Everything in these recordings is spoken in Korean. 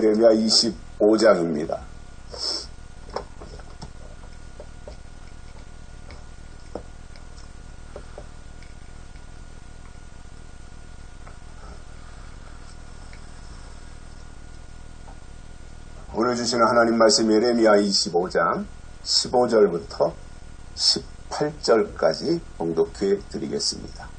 예레미야 25장입니다. 오늘 주시는 하나님 말씀 예레미야 25장 15절부터 18절까지 봉독해 드리겠습니다.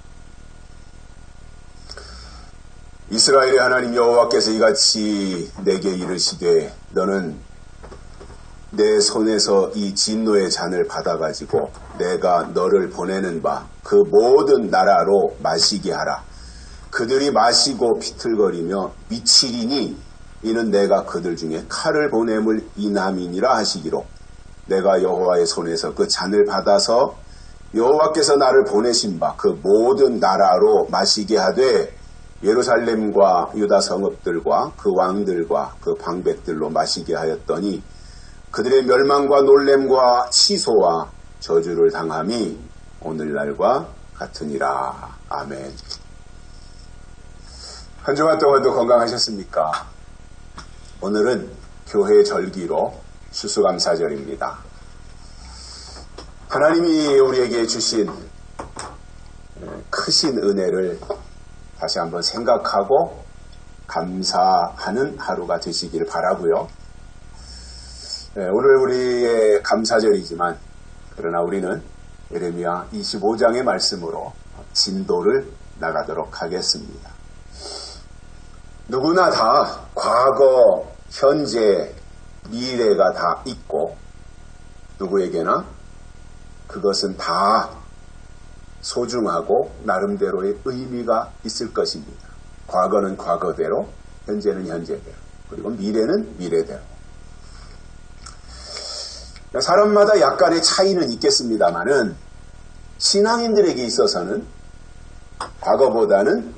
이스라엘의 하나님 여호와께서 이같이 내게 이르시되 너는 내 손에서 이 진노의 잔을 받아가지고 내가 너를 보내는 바 그 모든 나라로 마시게 하라. 그들이 마시고 비틀거리며 미치리니 이는 내가 그들 중에 칼을 보냄을 인함이니라 하시기로 내가 여호와의 손에서 그 잔을 받아서 여호와께서 나를 보내신 바 그 모든 나라로 마시게 하되 예루살렘과 유다 성읍들과 그 왕들과 그 방백들로 마시게 하였더니 그들의 멸망과 놀램과 치소와 저주를 당함이 오늘날과 같으니라. 아멘. 한 주간 동안도 건강하셨습니까? 오늘은 교회 절기로 추수감사절입니다. 하나님이 우리에게 주신 크신 은혜를 다시 한번 생각하고 감사하는 하루가 되시길 바라고요. 오늘 우리의 감사절이지만 그러나 우리는 예레미야 25장의 말씀으로 진도를 나가도록 하겠습니다. 누구나 다 과거, 현재, 미래가 다 있고 누구에게나 그것은 다 소중하고 나름대로의 의미가 있을 것입니다. 과거는 과거대로, 현재는 현재대로, 그리고 미래는 미래대로. 사람마다 약간의 차이는 있겠습니다만은 신앙인들에게 있어서는 과거보다는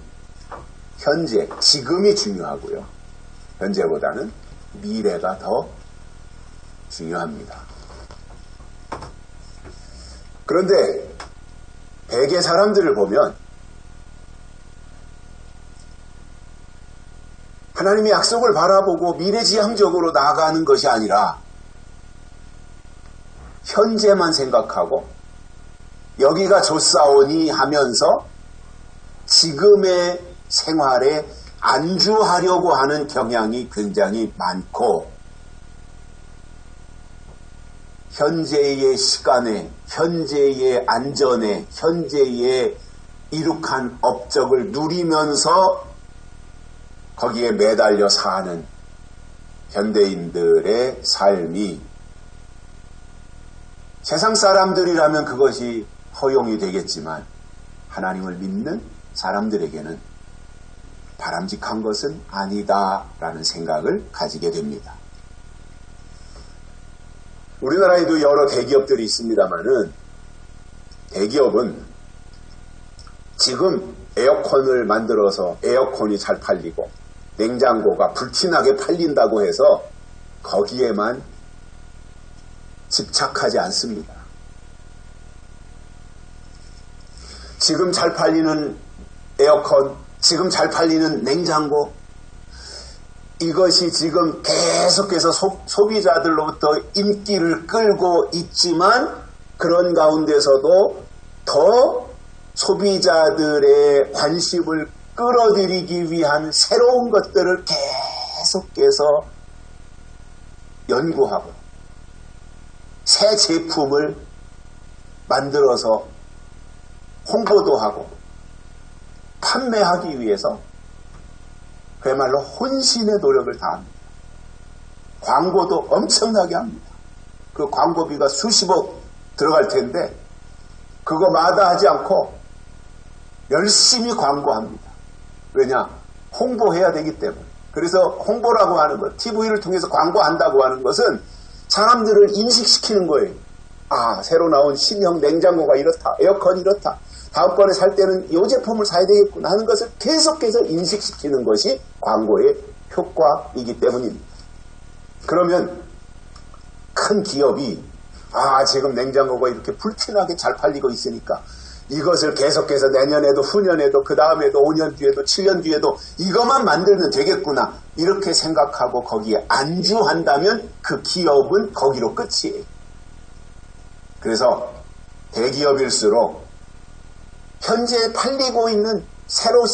현재, 지금이 중요하고요. 현재보다는 미래가 더 중요합니다. 그런데 대개 사람들을 보면 하나님의 약속을 바라보고 미래지향적으로 나아가는 것이 아니라 현재만 생각하고 여기가 좋사오니 하면서 지금의 생활에 안주하려고 하는 경향이 굉장히 많고 현재의 시간에, 현재의 안전에, 현재의 이룩한 업적을 누리면서 거기에 매달려 사는 현대인들의 삶이 세상 사람들이라면 그것이 허용이 되겠지만 하나님을 믿는 사람들에게는 바람직한 것은 아니다라는 생각을 가지게 됩니다. 우리나라에도 여러 대기업들이 있습니다만은 대기업은 지금 에어컨을 만들어서 에어컨이 잘 팔리고 냉장고가 불티나게 팔린다고 해서 거기에만 집착하지 않습니다. 지금 잘 팔리는 에어컨, 지금 잘 팔리는 냉장고, 이것이 지금 계속해서 소비자들로부터 인기를 끌고 있지만 그런 가운데서도 더 소비자들의 관심을 끌어들이기 위한 새로운 것들을 계속해서 연구하고 새 제품을 만들어서 홍보도 하고 판매하기 위해서 그야말로 혼신의 노력을 다합니다. 광고도 엄청나게 합니다. 그 광고비가 수십억 들어갈 텐데 그거 마다하지 않고 열심히 광고합니다. 왜냐? 홍보해야 되기 때문에. 그래서 홍보라고 하는 것, TV를 통해서 광고한다고 하는 것은 사람들을 인식시키는 거예요. 아, 새로 나온 신형 냉장고가 이렇다, 에어컨이 이렇다, 다음번에 살 때는 이 제품을 사야 되겠구나 하는 것을 계속해서 인식시키는 것이 광고의 효과이기 때문입니다. 그러면 큰 기업이 지금 냉장고가 이렇게 불티나게 잘 팔리고 있으니까 이것을 계속해서 내년에도 후년에도 그 다음에도 5년 뒤에도 7년 뒤에도 이것만 만들면 되겠구나 이렇게 생각하고 거기에 안주한다면 그 기업은 거기로 끝이에요. 그래서 대기업일수록 현재 팔리고 있는 새로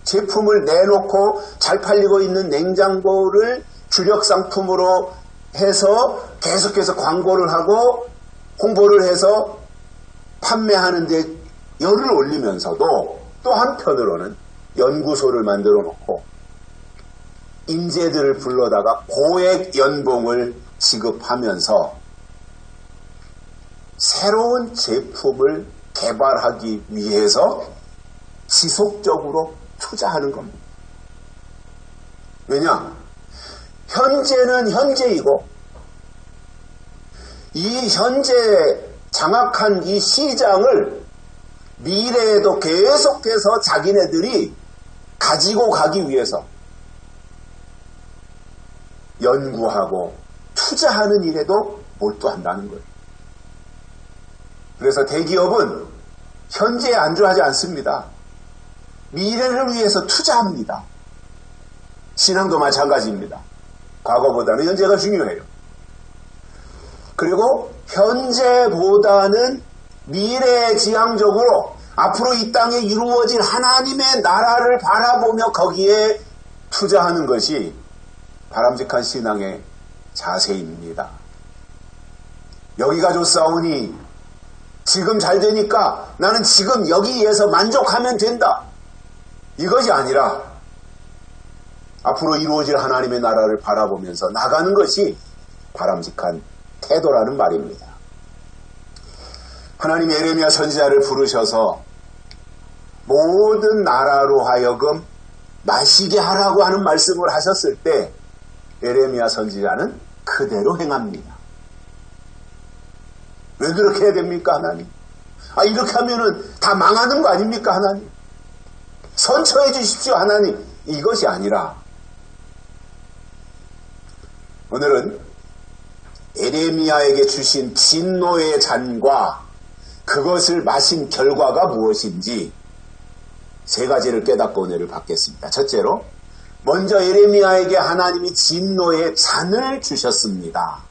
제품을 내놓고 잘 팔리고 있는 냉장고를 주력 상품으로 해서 계속해서 광고를 하고 홍보를 해서 판매하는 데 열을 올리면서도 또 한편으로는 연구소를 만들어 놓고 인재들을 불러다가 고액 연봉을 지급하면서 새로운 제품을 개발하기 위해서 지속적으로 투자하는 겁니다. 왜냐? 현재는 현재이고 이 현재 장악한 이 시장을 미래에도 계속해서 자기네들이 가지고 가기 위해서 연구하고 투자하는 일에도 몰두한다는 거예요. 그래서 대기업은 현재에 안주하지 않습니다. 미래를 위해서 투자합니다. 신앙도 마찬가지입니다. 과거보다는 현재가 중요해요. 그리고 현재보다는 미래지향적으로 앞으로 이 땅에 이루어질 하나님의 나라를 바라보며 거기에 투자하는 것이 바람직한 신앙의 자세입니다. 여기가 좋사오니 지금 잘 되니까 나는 지금 여기에서 만족하면 된다. 이것이 아니라 앞으로 이루어질 하나님의 나라를 바라보면서 나가는 것이 바람직한 태도라는 말입니다. 하나님이 에레미야 선지자를 부르셔서 모든 나라로 하여금 마시게 하라고 하는 말씀을 하셨을 때 에레미야 선지자는 그대로 행합니다. 왜 그렇게 해야 됩니까, 하나님? 이렇게 하면은 다 망하는 거 아닙니까, 하나님? 선처해 주십시오, 하나님. 이것이 아니라 오늘은 에레미야에게 주신 진노의 잔과 그것을 마신 결과가 무엇인지 세 가지를 깨닫고 은혜를 받겠습니다. 첫째로, 먼저 에레미야에게 하나님이 진노의 잔을 주셨습니다.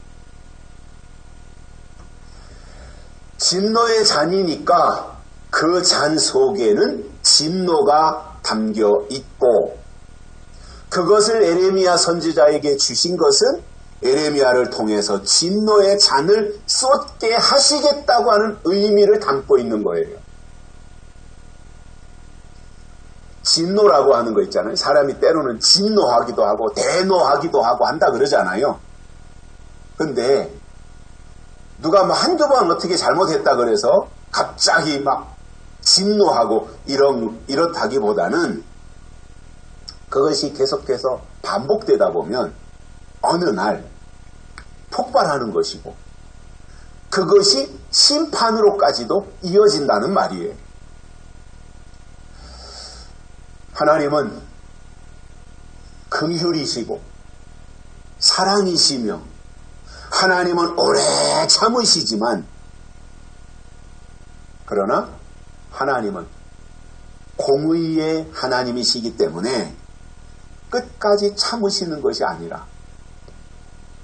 진노의 잔이니까 그 잔 속에는 진노가 담겨 있고 그것을 에레미야 선지자에게 주신 것은 에레미야를 통해서 진노의 잔을 쏟게 하시겠다고 하는 의미를 담고 있는 거예요. 진노라고 하는 거 있잖아요. 사람이 때로는 진노하기도 하고 대노하기도 하고 한다 그러잖아요. 근데 누가 뭐 한두 번 어떻게 잘못했다 그래서 갑자기 막 진노하고 이렇다기보다는 그것이 계속해서 반복되다 보면 어느 날 폭발하는 것이고 그것이 심판으로까지도 이어진다는 말이에요. 하나님은 긍휼이시고 사랑이시며 하나님은 오래 참으시지만 그러나 하나님은 공의의 하나님이시기 때문에 끝까지 참으시는 것이 아니라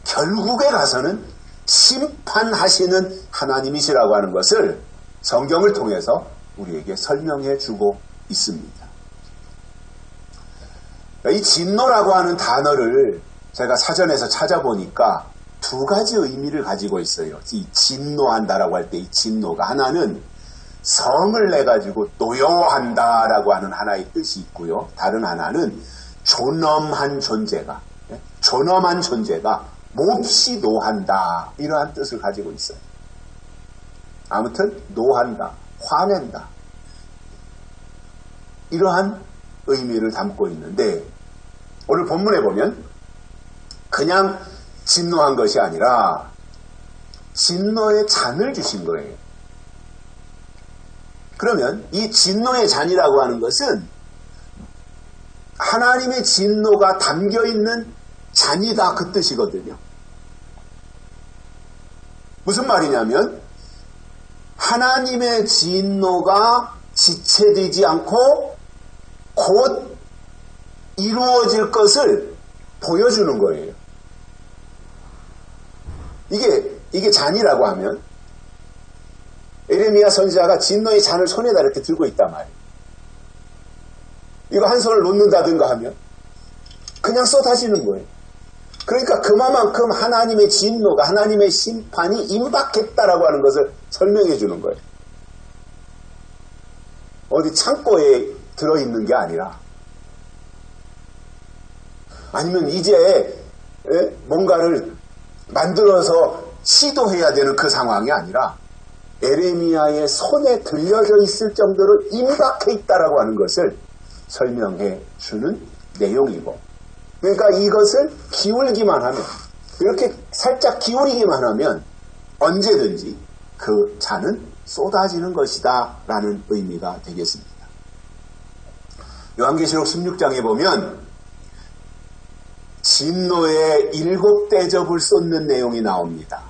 결국에 가서는 심판하시는 하나님이시라고 하는 것을 성경을 통해서 우리에게 설명해 주고 있습니다. 이 진노라고 하는 단어를 제가 사전에서 찾아보니까 두 가지 의미를 가지고 있어요. 이 진노한다라고 할 때 이 진노가 하나는 성을 내가지고 노여워한다라고 하는 하나의 뜻이 있고요. 다른 하나는 존엄한 존재가 몹시 노한다 이러한 뜻을 가지고 있어요. 아무튼 노한다, 화낸다 이러한 의미를 담고 있는데 오늘 본문에 보면 그냥 진노한 것이 아니라 진노의 잔을 주신 거예요. 그러면 이 진노의 잔이라고 하는 것은 하나님의 진노가 담겨있는 잔이다 그 뜻이거든요. 무슨 말이냐면 하나님의 진노가 지체되지 않고 곧 이루어질 것을 보여주는 거예요. 이게 잔이라고 하면 에레미야 선지자가 진노의 잔을 손에다 이렇게 들고 있단 말이에요. 이거 한 손을 놓는다든가 하면 그냥 쏟아지는 거예요. 그러니까 그만큼 하나님의 진노가, 하나님의 심판이 임박했다라고 하는 것을 설명해 주는 거예요. 어디 창고에 들어있는 게 아니라, 아니면 이제 뭔가를 만들어서 시도해야 되는 그 상황이 아니라 에레미야의 손에 들려져 있을 정도로 임박해 있다라고 하는 것을 설명해 주는 내용이고, 그러니까 이것을 기울기만 하면, 이렇게 살짝 기울이기만 하면 언제든지 그 잔은 쏟아지는 것이다 라는 의미가 되겠습니다. 요한계시록 16장에 보면 진노의 7대접을 쏟는 내용이 나옵니다.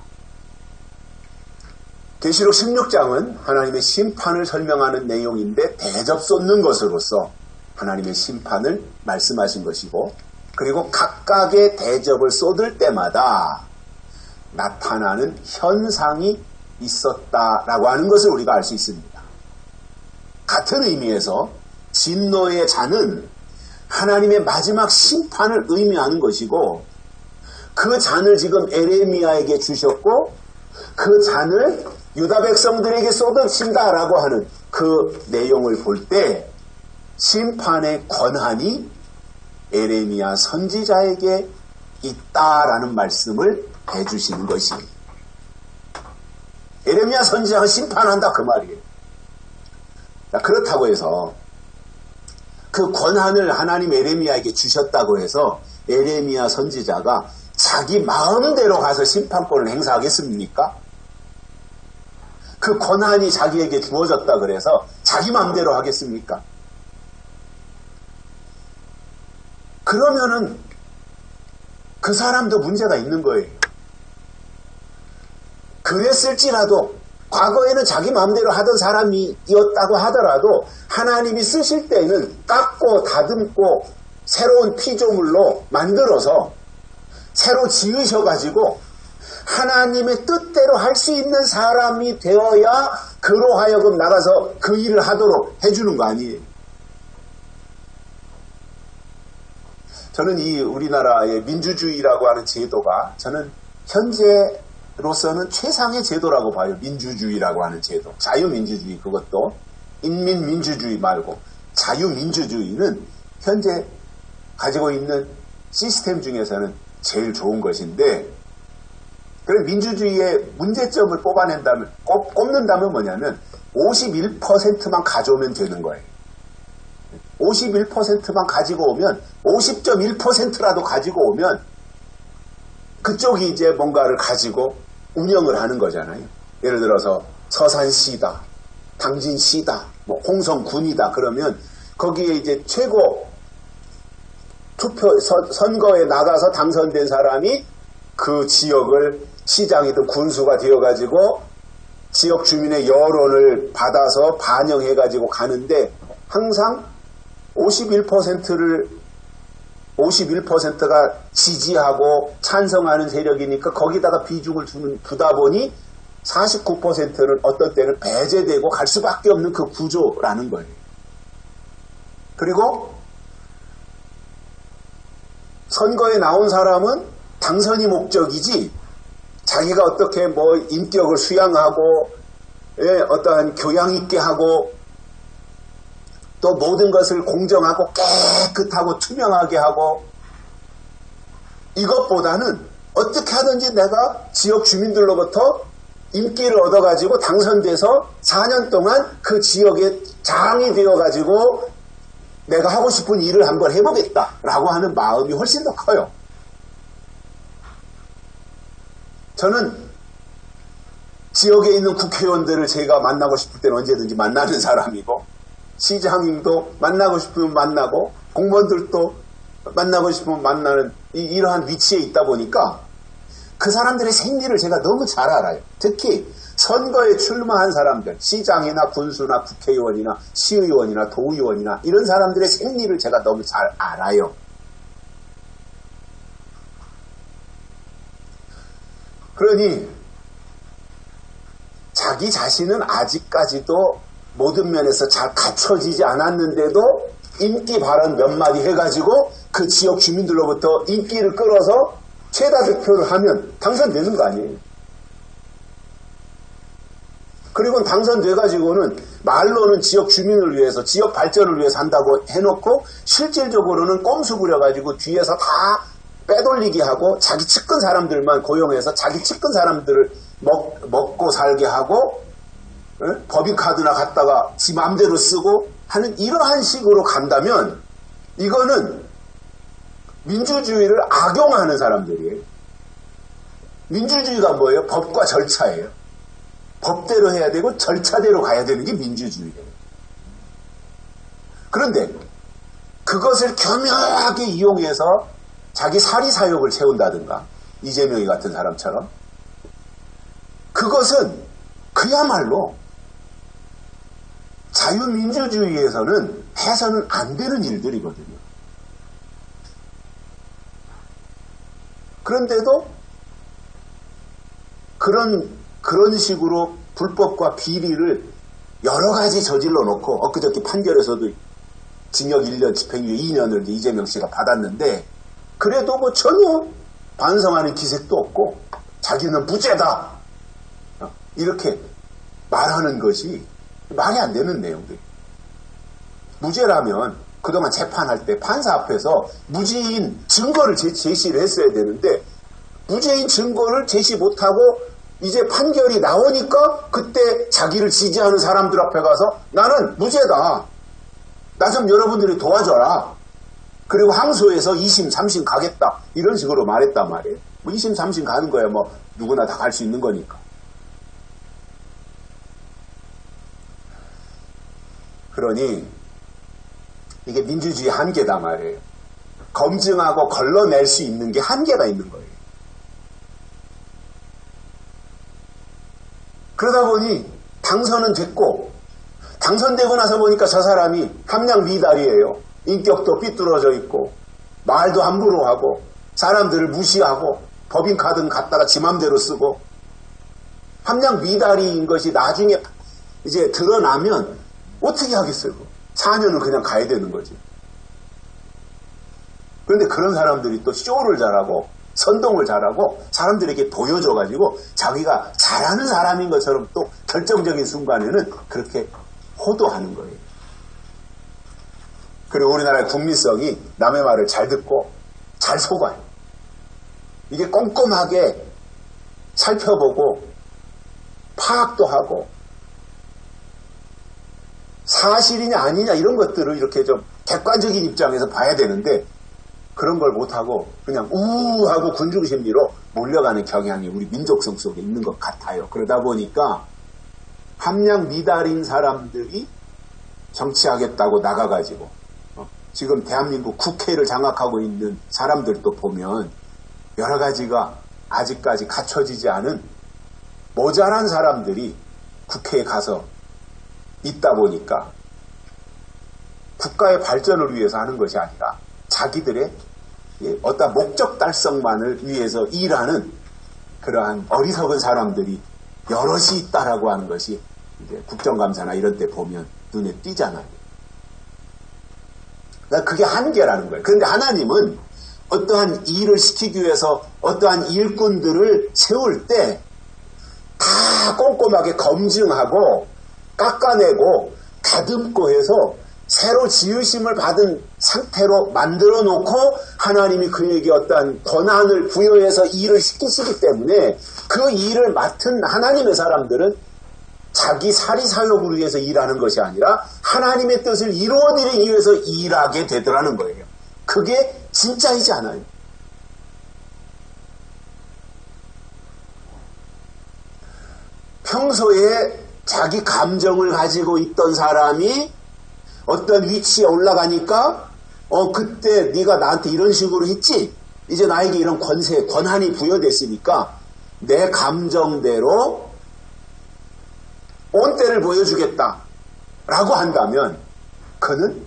계시록 16장은 하나님의 심판을 설명하는 내용인데 대접 쏟는 것으로서 하나님의 심판을 말씀하신 것이고, 그리고 각각의 대접을 쏟을 때마다 나타나는 현상이 있었다라고 하는 것을 우리가 알 수 있습니다. 같은 의미에서 진노의 잔은 하나님의 마지막 심판을 의미하는 것이고, 그 잔을 지금 에레미야에게 주셨고 그 잔을 유다 백성들에게 쏟으신다라고 하는 그 내용을 볼 때 심판의 권한이 에레미야 선지자에게 있다라는 말씀을 해주시는 것입니다. 에레미야 선지자가 심판한다 그 말이에요. 그렇다고 해서 그 권한을 하나님 에레미야에게 주셨다고 해서 에레미야 선지자가 자기 마음대로 가서 심판권을 행사하겠습니까? 그 권한이 자기에게 주어졌다 그래서 자기 마음대로 하겠습니까? 그러면은 그 사람도 문제가 있는 거예요. 그랬을지라도 과거에는 자기 마음대로 하던 사람이었다고 하더라도 하나님이 쓰실 때는 깎고 다듬고 새로운 피조물로 만들어서 새로 지으셔가지고 하나님의 뜻대로 할 수 있는 사람이 되어야 그로 하여금 나가서 그 일을 하도록 해주는 거 아니에요. 저는 이 우리나라의 민주주의라고 하는 제도가 저는 현재로서는 최상의 제도라고 봐요. 민주주의라고 하는 제도. 자유민주주의, 그것도 인민민주주의 말고 자유민주주의는 현재 가지고 있는 시스템 중에서는 제일 좋은 것인데, 그럼 민주주의의 문제점을 꼽는다면 뭐냐면 51%만 가져오면 되는 거예요. 51%만 가지고 오면 50.1%라도 가지고 오면 그쪽이 이제 뭔가를 가지고 운영을 하는 거잖아요. 예를 들어서 서산시다, 당진시다, 뭐 홍성군이다 그러면 거기에 이제 최고 선거에 나가서 당선된 사람이 그 지역을 시장이든 군수가 되어가지고 지역 주민의 여론을 받아서 반영해가지고 가는데 항상 51%가 지지하고 찬성하는 세력이니까 거기다가 비중을 두다 보니 49%는 어떤 때는 배제되고 갈 수밖에 없는 그 구조라는 거예요. 그리고 선거에 나온 사람은 당선이 목적이지 자기가 어떻게 뭐 인격을 수양하고 어떠한 교양 있게 하고 또 모든 것을 공정하고 깨끗하고 투명하게 하고 이것보다는 어떻게 하든지 내가 지역 주민들로부터 인기를 얻어가지고 당선돼서 4년 동안 그 지역의 장이 되어가지고 내가 하고 싶은 일을 한번 해보겠다라고 하는 마음이 훨씬 더 커요. 저는 지역에 있는 국회의원들을 제가 만나고 싶을 때는 언제든지 만나는 사람이고 시장님도 만나고 싶으면 만나고 공무원들도 만나고 싶으면 만나는 이러한 위치에 있다 보니까 그 사람들의 생리를 제가 너무 잘 알아요. 특히 선거에 출마한 사람들, 시장이나 군수나 국회의원이나 시의원이나 도의원이나 이런 사람들의 생리를 제가 너무 잘 알아요. 그러니 자기 자신은 아직까지도 모든 면에서 잘 갖춰지지 않았는데도 인기 발언 몇 마디 해가지고 그 지역 주민들로부터 인기를 끌어서 최다 득표를 하면 당선되는 거 아니에요. 그리고 당선돼가지고는 말로는 지역 주민을 위해서 지역 발전을 위해서 한다고 해놓고 실질적으로는 꼼수 부려가지고 뒤에서 다 빼돌리게 하고 자기 측근 사람들만 고용해서 자기 측근 사람들을 먹고 살게 하고 법인카드나 갖다가 지 맘대로 쓰고 하는 이러한 식으로 간다면 이거는 민주주의를 악용하는 사람들이에요. 민주주의가 뭐예요? 법과 절차예요. 법대로 해야 되고 절차대로 가야 되는 게 민주주의예요. 그런데 그것을 교묘하게 이용해서 자기 사리사욕을 채운다든가 이재명이 같은 사람처럼 그것은 그야말로 자유민주주의에서는 해서는 안 되는 일들이거든요. 그런데도 그런 식으로 불법과 비리를 여러 가지 저질러 놓고 엊그저께 판결에서도 징역 1년 집행유예 2년을 이재명 씨가 받았는데 그래도 뭐 전혀 반성하는 기색도 없고 자기는 무죄다 이렇게 말하는 것이 말이 안 되는 내용들. 무죄라면 그동안 재판할 때 판사 앞에서 무죄인 증거를 제시를 했어야 되는데 무죄인 증거를 제시 못하고 이제 판결이 나오니까 그때 자기를 지지하는 사람들 앞에 가서 나는 무죄다. 나 좀 여러분들이 도와줘라. 그리고 항소해서 2심, 3심 가겠다. 이런 식으로 말했단 말이에요. 뭐 2심, 3심 가는 거야. 뭐 누구나 다 갈 수 있는 거니까. 그러니 이게 민주주의 한계다 말이에요. 검증하고 걸러낼 수 있는 게 한계가 있는 거예요. 그러다 보니 당선은 됐고 당선되고 나서 보니까 저 사람이 함량 미달이에요. 인격도 삐뚤어져 있고 말도 함부로 하고 사람들을 무시하고 법인카드는 갖다가 지 맘대로 쓰고 함량 미달인 것이 나중에 이제 드러나면 어떻게 하겠어요? 4년은 그냥 가야 되는 거지. 그런데 그런 사람들이 또 쇼를 잘하고 선동을 잘하고 사람들에게 보여줘가지고 자기가 잘하는 사람인 것처럼 또 결정적인 순간에는 그렇게 호도하는 거예요. 그리고 우리나라의 국민성이 남의 말을 잘 듣고 잘 속아요. 이게 꼼꼼하게 살펴보고 파악도 하고 사실이냐 아니냐 이런 것들을 이렇게 좀 객관적인 입장에서 봐야 되는데 그런 걸 못하고 그냥 우하고 군중심리로 몰려가는 경향이 우리 민족성 속에 있는 것 같아요. 그러다 보니까 함량 미달인 사람들이 정치하겠다고 나가가지고 지금 대한민국 국회를 장악하고 있는 사람들도 보면 여러 가지가 아직까지 갖춰지지 않은 모자란 사람들이 국회에 가서 있다 보니까 국가의 발전을 위해서 하는 것이 아니라 자기들의 어떤 목적 달성만을 위해서 일하는 그러한 어리석은 사람들이 여럿이 있다라고 하는 것이 이제 국정감사나 이런 때 보면 눈에 띄잖아요. 그러니까 그게 한계라는 거예요. 그런데 하나님은 어떠한 일을 시키기 위해서 어떠한 일꾼들을 세울 때 다 꼼꼼하게 검증하고 깎아내고 다듬고 해서 새로 지으심을 받은 상태로 만들어 놓고 하나님이 그에게 어떠한 권한을 부여해서 일을 시키시기 때문에 그 일을 맡은 하나님의 사람들은 자기 사리사욕을 위해서 일하는 것이 아니라 하나님의 뜻을 이루어드리기 위해서 일하게 되더라는 거예요. 그게 진짜이지 않아요. 평소에 자기 감정을 가지고 있던 사람이 어떤 위치에 올라가니까 그때 네가 나한테 이런 식으로 했지? 이제 나에게 이런 권세, 권한이 부여됐으니까 내 감정대로 온 때를 보여주겠다 라고 한다면 그는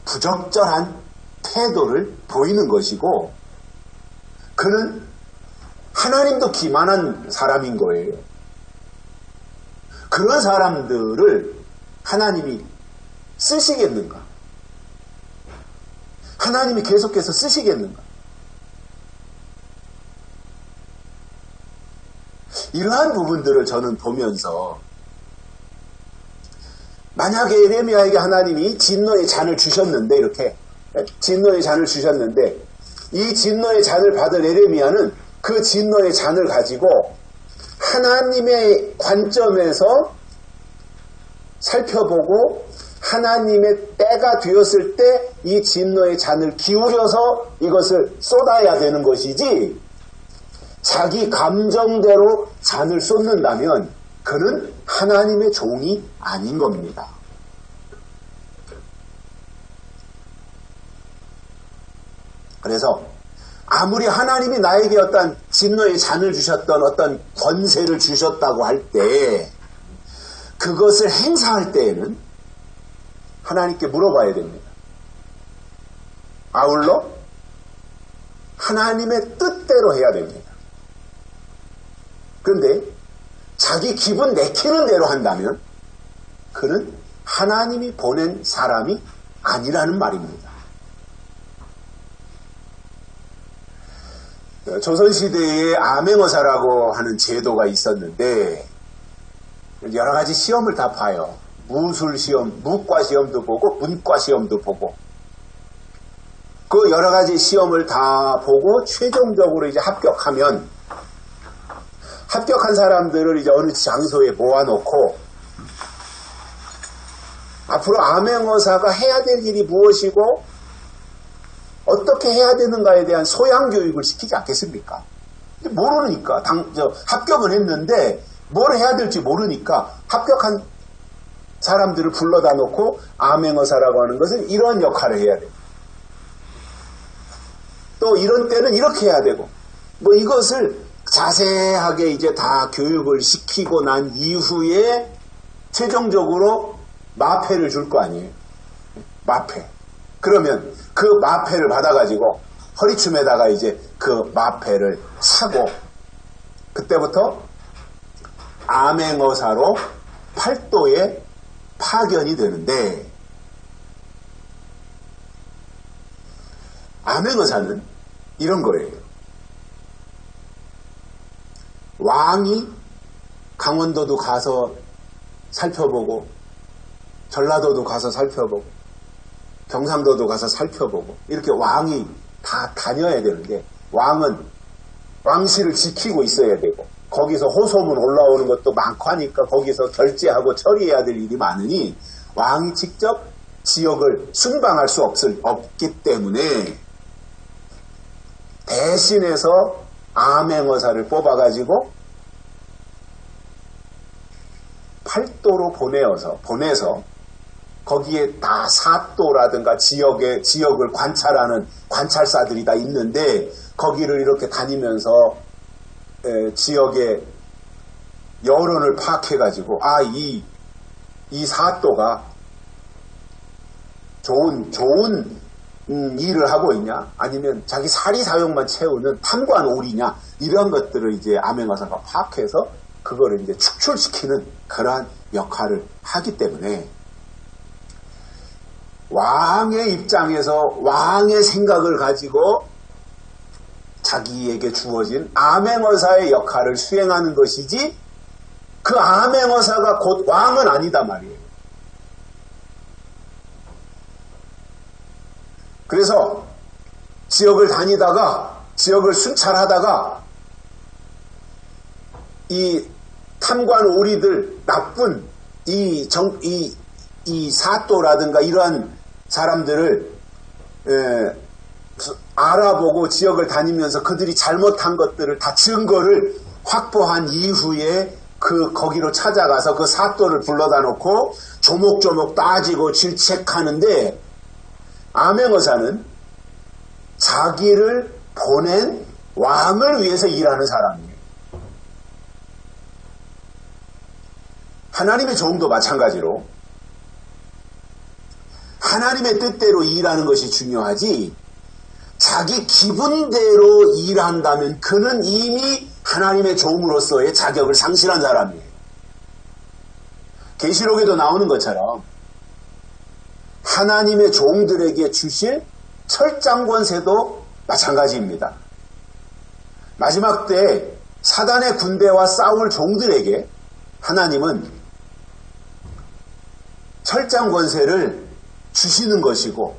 부적절한 태도를 보이는 것이고 그는 하나님도 기만한 사람인 거예요. 그런 사람들을 하나님이 쓰시겠는가? 하나님이 계속해서 쓰시겠는가? 이러한 부분들을 저는 보면서 만약에 예레미야에게 하나님이 진노의 잔을 주셨는데 이렇게 진노의 잔을 주셨는데 이 진노의 잔을 받을 예레미야는 그 진노의 잔을 가지고 하나님의 관점에서 살펴보고 하나님의 때가 되었을 때 이 진노의 잔을 기울여서 이것을 쏟아야 되는 것이지 자기 감정대로 잔을 쏟는다면 그는 하나님의 종이 아닌 겁니다. 그래서 아무리 하나님이 나에게 어떤 진노의 잔을 주셨던 어떤 권세를 주셨다고 할 때 그것을 행사할 때에는 하나님께 물어봐야 됩니다. 아울러 하나님의 뜻대로 해야 됩니다. 그런데 자기 기분 내키는 대로 한다면 그는 하나님이 보낸 사람이 아니라는 말입니다. 조선시대에 암행어사라고 하는 제도가 있었는데 여러 가지 시험을 다 봐요. 무술시험, 무과시험도 보고 문과시험도 보고 그 여러 가지 시험을 다 보고 최종적으로 이제 합격하면 합격한 사람들을 이제 어느 장소에 모아놓고 앞으로 암행어사가 해야 될 일이 무엇이고 어떻게 해야 되는가에 대한 소양교육을 시키지 않겠습니까? 모르니까 합격은 했는데 뭘 해야 될지 모르니까 합격한 사람들을 불러다 놓고 암행어사라고 하는 것은 이런 역할을 해야 돼요. 또 이런 때는 이렇게 해야 되고 뭐 이것을 자세하게 이제 다 교육을 시키고 난 이후에 최종적으로 마패를 줄 거 아니에요. 마패. 그러면 그 마패를 받아가지고 허리춤에다가 이제 그 마패를 차고 그때부터 암행어사로 팔도에 파견이 되는데 암행어사는 이런 거예요. 왕이 강원도도 가서 살펴보고 전라도도 가서 살펴보고 경상도도 가서 살펴보고 이렇게 왕이 다 다녀야 되는데 왕은 왕실을 지키고 있어야 되고 거기서 호소문 올라오는 것도 많고 하니까 거기서 결제하고 처리해야 될 일이 많으니 왕이 직접 지역을 순방할 수 없기 때문에 대신해서 암행어사를 뽑아가지고 팔도로 보내서 거기에 다 사도라든가 지역을 관찰하는 관찰사들이 다 있는데 거기를 이렇게 다니면서 지역의 여론을 파악해가지고 이 사도가 좋은 일을 하고 있냐 아니면 자기 사리사욕만 채우는 탐관오리냐 이런 것들을 이제 암행어사가 파악해서 그거를 이제 축출시키는 그러한 역할을 하기 때문에 왕의 입장에서 왕의 생각을 가지고 자기에게 주어진 암행어사의 역할을 수행하는 것이지 그 암행어사가 곧 왕은 아니다 말이에요. 그래서 지역을 다니다가 지역을 순찰하다가 이 탐관 오리들 나쁜 이 사또라든가 이러한 사람들을 알아보고 지역을 다니면서 그들이 잘못한 것들을 다 증거를 확보한 이후에 거기로 찾아가서 그 사또를 불러다 놓고 조목조목 따지고 질책하는데 암행어사는 자기를 보낸 왕을 위해서 일하는 사람이에요. 하나님의 종도 마찬가지로 하나님의 뜻대로 일하는 것이 중요하지, 자기 기분대로 일한다면 그는 이미 하나님의 종으로서의 자격을 상실한 사람이에요. 계시록에도 나오는 것처럼 하나님의 종들에게 주실 철장 권세도 마찬가지입니다. 마지막 때 사단의 군대와 싸울 종들에게 하나님은 철장 권세를 주시는 것이고,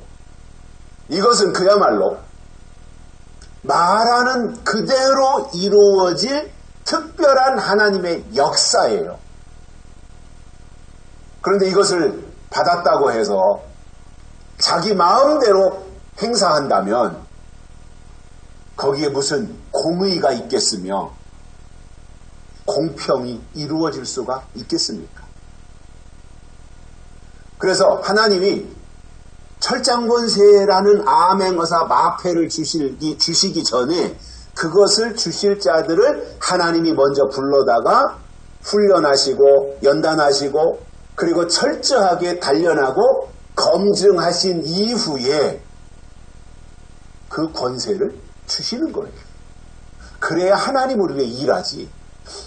이것은 그야말로 말하는 그대로 이루어질 특별한 하나님의 역사예요. 그런데 이것을 받았다고 해서 자기 마음대로 행사한다면 거기에 무슨 공의가 있겠으며 공평이 이루어질 수가 있겠습니까? 그래서 하나님이 철장권세라는 암행어사 마패를 주시기 전에 그것을 주실 자들을 하나님이 먼저 불러다가 훈련하시고 연단하시고 그리고 철저하게 단련하고 검증하신 이후에 그 권세를 주시는 거예요. 그래야 하나님을 위해 일하지,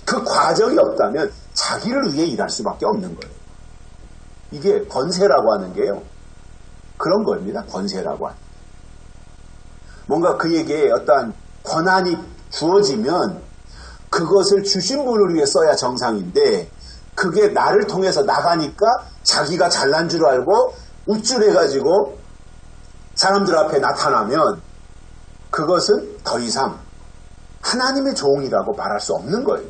그 과정이 없다면 자기를 위해 일할 수밖에 없는 거예요. 이게 권세라고 하는 게요, 그런 겁니다. 권세라고 하는. 뭔가 그에게 어떠한 권한이 주어지면 그것을 주신 분을 위해 써야 정상인데, 그게 나를 통해서 나가니까 자기가 잘난 줄 알고 우쭐해가지고 사람들 앞에 나타나면 그것은 더 이상 하나님의 종이라고 말할 수 없는 거예요.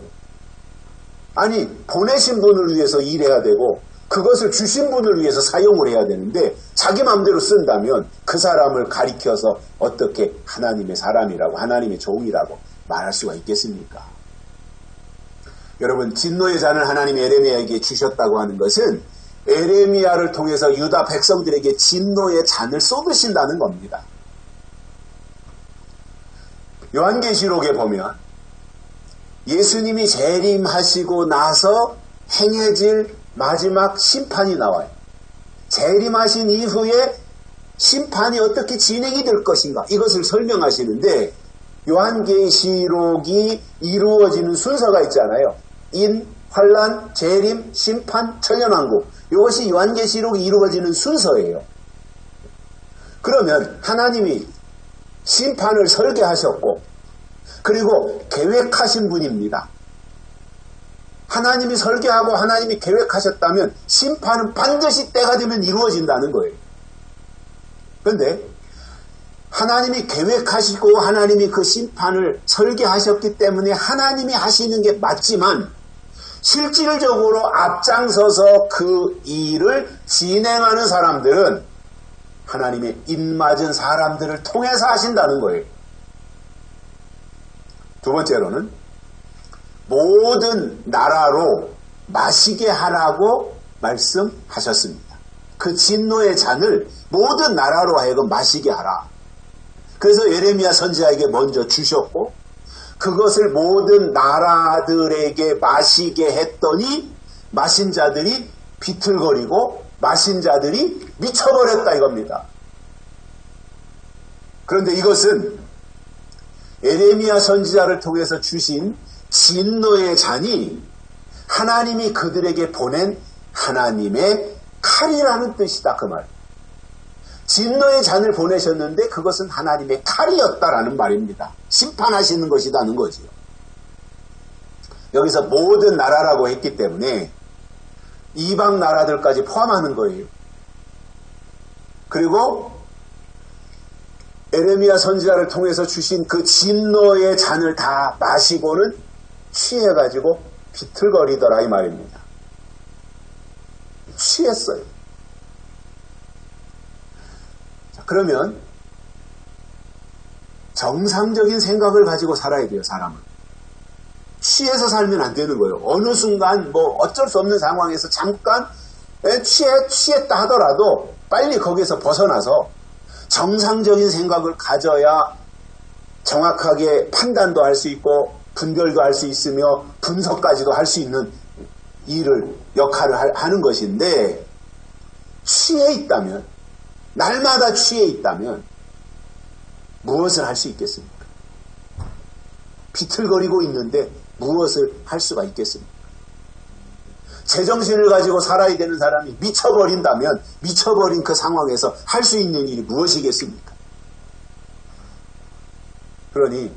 아니, 보내신 분을 위해서 일해야 되고 그것을 주신 분을 위해서 사용을 해야 되는데 자기 마음대로 쓴다면 그 사람을 가리켜서 어떻게 하나님의 사람이라고, 하나님의 종이라고 말할 수가 있겠습니까? 여러분, 진노의 잔을 하나님이 에레미야에게 주셨다고 하는 것은 에레미야를 통해서 유다 백성들에게 진노의 잔을 쏟으신다는 겁니다. 요한계시록에 보면 예수님이 재림하시고 나서 행해질 마지막 심판이 나와요. 재림하신 이후에 심판이 어떻게 진행이 될 것인가, 이것을 설명하시는데 요한계시록이 이루어지는 순서가 있잖아요. 인, 환란, 재림, 심판, 천년왕국. 이것이 요한계시록이 이루어지는 순서예요. 그러면 하나님이 심판을 설계하셨고 그리고 계획하신 분입니다. 하나님이 설계하고 하나님이 계획하셨다면 심판은 반드시 때가 되면 이루어진다는 거예요. 그런데 하나님이 계획하시고 하나님이 그 심판을 설계하셨기 때문에 하나님이 하시는 게 맞지만 실질적으로 앞장서서 그 일을 진행하는 사람들은 하나님의 입맞은 사람들을 통해서 하신다는 거예요. 두 번째로는 모든 나라로 마시게 하라고 말씀하셨습니다. 그 진노의 잔을 모든 나라로 하여금 마시게 하라. 그래서 예레미야 선지자에게 먼저 주셨고 그것을 모든 나라들에게 마시게 했더니 마신 자들이 비틀거리고 마신 자들이 미쳐버렸다 이겁니다. 그런데 이것은 예레미야 선지자를 통해서 주신 진노의 잔이 하나님이 그들에게 보낸 하나님의 칼이라는 뜻이다, 그 말. 진노의 잔을 보내셨는데 그것은 하나님의 칼이었다라는 말입니다. 심판하시는 것이라는 거지요. 여기서 모든 나라라고 했기 때문에 이방 나라들까지 포함하는 거예요. 그리고 에레미야 선지자를 통해서 주신 그 진노의 잔을 다 마시고는 취해가지고 비틀거리더라 이 말입니다. 취했어요. 자, 그러면 정상적인 생각을 가지고 살아야 돼요, 사람은. 취해서 살면 안 되는 거예요. 어느 순간 뭐 어쩔 수 없는 상황에서 잠깐 취했다 하더라도 빨리 거기서 벗어나서 정상적인 생각을 가져야 정확하게 판단도 할 수 있고 분별도 할 수 있으며 분석까지도 할 수 있는 역할을 하는 것인데, 취해 있다면, 날마다 취해 있다면 무엇을 할 수 있겠습니까? 비틀거리고 있는데 무엇을 할 수가 있겠습니까? 제정신을 가지고 살아야 되는 사람이 미쳐버린다면 미쳐버린 그 상황에서 할 수 있는 일이 무엇이겠습니까? 그러니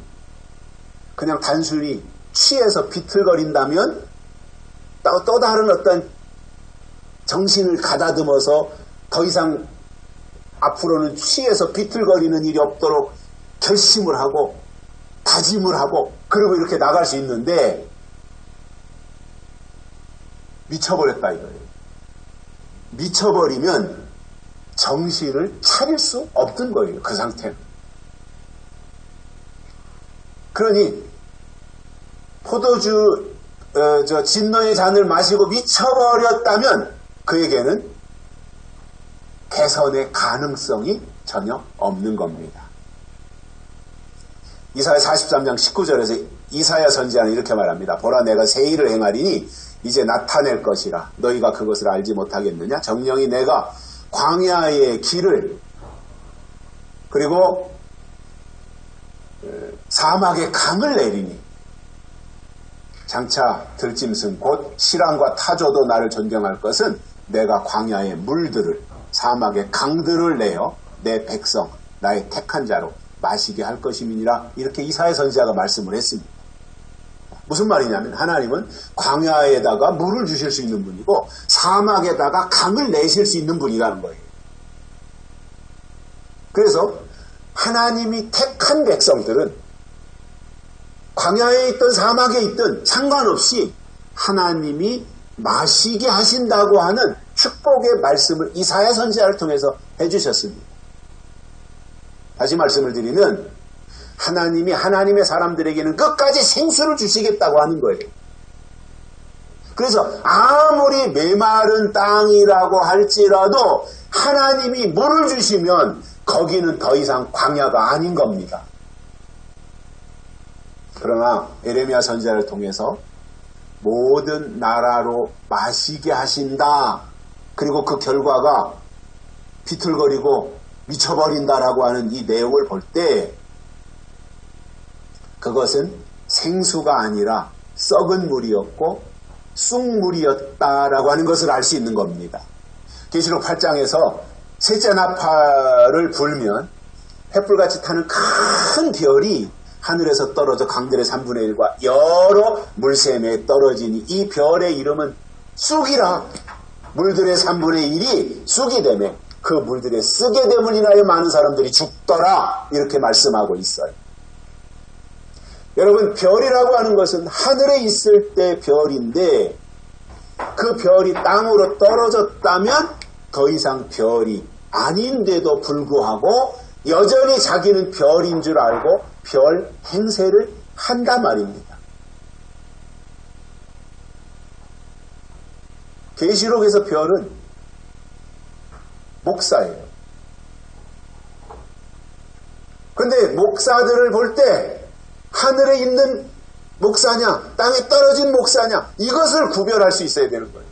그냥 단순히 취해서 비틀거린다면 또 다른 어떤 정신을 가다듬어서 더 이상 앞으로는 취해서 비틀거리는 일이 없도록 결심을 하고 다짐을 하고 그리고 이렇게 나갈 수 있는데, 미쳐버렸다 이거예요. 미쳐버리면 정신을 차릴 수 없는 거예요. 그 상태는. 그러니 포도주 진노의 잔을 마시고 미쳐버렸다면 그에게는 개선의 가능성이 전혀 없는 겁니다. 이사야 43장 19절에서 이사야 선지자는 이렇게 말합니다. 보라, 내가 새 일을 행하리니 이제 나타낼 것이라. 너희가 그것을 알지 못하겠느냐? 정령이 내가 광야의 길을 그리고 사막의 강을 내리니 장차 들짐승 곧 실랑과 타조도 나를 존경할 것은 내가 광야의 물들을 사막의 강들을 내어 내 백성 나의 택한 자로 마시게 할 것임이니라. 이렇게 이사야 선지자가 말씀을 했습니다. 무슨 말이냐면 하나님은 광야에다가 물을 주실 수 있는 분이고 사막에다가 강을 내실 수 있는 분이라는 거예요. 그래서 하나님이 택한 백성들은 광야에 있든 사막에 있든 상관없이 하나님이 마시게 하신다고 하는 축복의 말씀을 이사야 선지자를 통해서 해주셨습니다. 다시 말씀을 드리면 하나님이 하나님의 사람들에게는 끝까지 생수를 주시겠다고 하는 거예요. 그래서 아무리 메마른 땅이라고 할지라도 하나님이 물을 주시면 거기는 더 이상 광야가 아닌 겁니다. 그러나 에레미야 선지자를 통해서 모든 나라로 마시게 하신다. 그리고 그 결과가 비틀거리고 미쳐버린다라고 하는 이 내용을 볼 때 그것은 생수가 아니라 썩은 물이었고 쑥물이었다라고 하는 것을 알 수 있는 겁니다. 계시록 8장에서 셋째 나팔을 불면 횃불같이 타는 큰 별이 하늘에서 떨어져 강들의 3분의 1과 여러 물샘에 떨어지니 이 별의 이름은 쑥이라. 물들의 3분의 1이 쑥이 되매 그 물들의 쓰게 됨을 인하여 많은 사람들이 죽더라. 이렇게 말씀하고 있어요. 여러분, 별이라고 하는 것은 하늘에 있을 때 별인데 그 별이 땅으로 떨어졌다면 더 이상 별이 아닌데도 불구하고 여전히 자기는 별인 줄 알고 별 행세를 한단 말입니다. 계시록에서 별은 목사예요. 근데 목사들을 볼 때 하늘에 있는 목사냐 땅에 떨어진 목사냐 이것을 구별할 수 있어야 되는 거예요.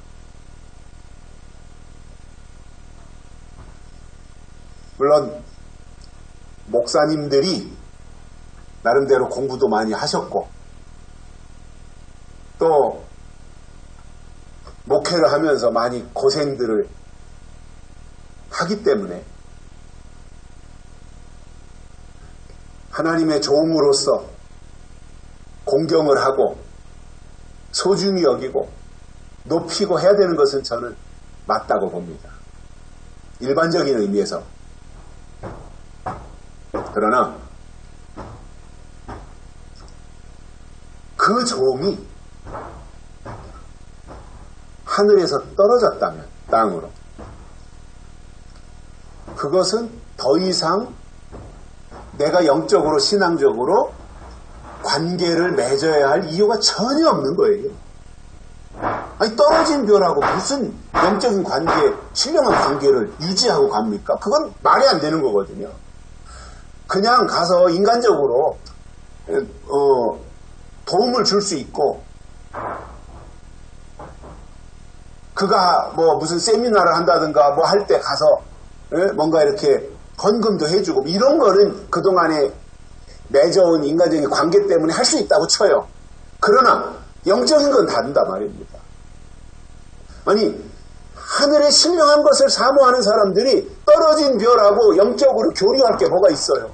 물론 목사님들이 나름대로 공부도 많이 하셨고 또 목회를 하면서 많이 고생들을 하기 때문에 하나님의 종으로서 공경을 하고 소중히 여기고 높이고 해야 되는 것은 저는 맞다고 봅니다. 일반적인 의미에서. 그러나 그 종이 하늘에서 떨어졌다면 땅으로 그것은 더 이상 내가 영적으로 신앙적으로 관계를 맺어야 할 이유가 전혀 없는 거예요. 아니 떨어진 별하고 무슨 영적인 관계, 신령한 관계를 유지하고 갑니까? 그건 말이 안 되는 거거든요. 그냥 가서 인간적으로 도움을 줄 수 있고, 그가 뭐 무슨 세미나를 한다든가 뭐 할 때 가서 뭔가 이렇게 헌금도 해주고 이런 거는 그동안에 맺어온 인간적인 관계 때문에 할 수 있다고 쳐요. 그러나 영적인 건 다른다 말입니다. 아니, 하늘의 신령한 것을 사모하는 사람들이 떨어진 별하고 영적으로 교류할 게 뭐가 있어요?